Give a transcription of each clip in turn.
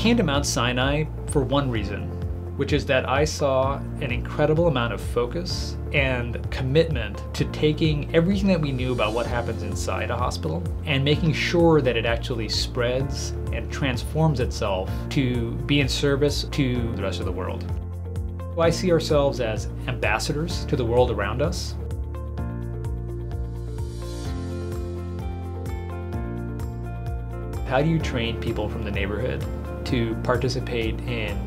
came to Mount Sinai for one reason, which is that I saw an incredible amount of focus and commitment to taking everything that we knew about what happens inside a hospital and making sure that it actually spreads and transforms itself to be in service to the rest of the world. I see ourselves as ambassadors to the world around us. How do you train people from the neighborhood to participate in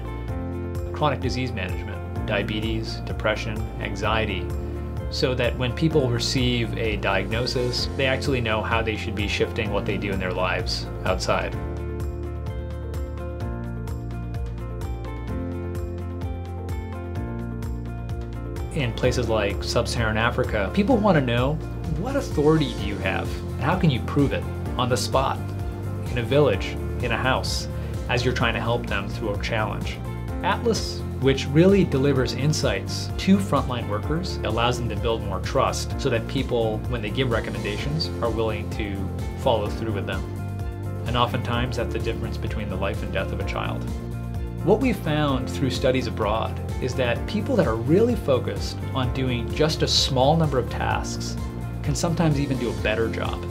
chronic disease management, diabetes, depression, anxiety, so that when people receive a diagnosis, they actually know how they should be shifting what they do in their lives outside? In places like sub-Saharan Africa, people want to know, what authority do you have? And how can you prove it on the spot, in a village, in a house, as you're trying to help them through a challenge? Atlas, which really delivers insights to frontline workers, allows them to build more trust so that people, when they give recommendations, are willing to follow through with them. And oftentimes that's the difference between the life and death of a child. What we've found through studies abroad is that people that are really focused on doing just a small number of tasks can sometimes even do a better job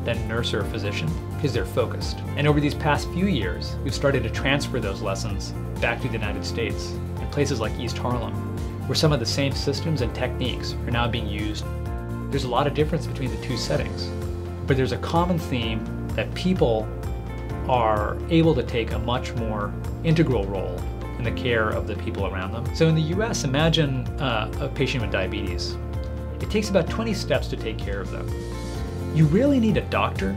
than a nurse or a physician because they're focused. And over these past few years, we've started to transfer those lessons back to the United States in places like East Harlem, where some of the same systems and techniques are now being used. There's a lot of difference between the two settings, but there's a common theme that people are able to take a much more integral role in the care of the people around them. So in the US, imagine a patient with diabetes. It takes about 20 steps to take care of them. You really need a doctor,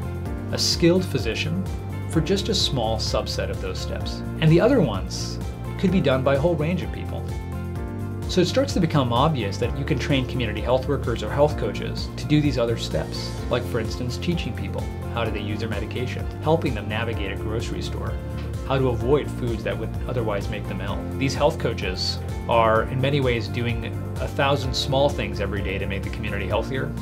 a skilled physician, for just a small subset of those steps. And the other ones could be done by a whole range of people. So it starts to become obvious that you can train community health workers or health coaches to do these other steps, like for instance, teaching people how do they use their medication, helping them navigate a grocery store, how to avoid foods that would otherwise make them ill. These health coaches are in many ways doing 1,000 small things every day to make the community healthier.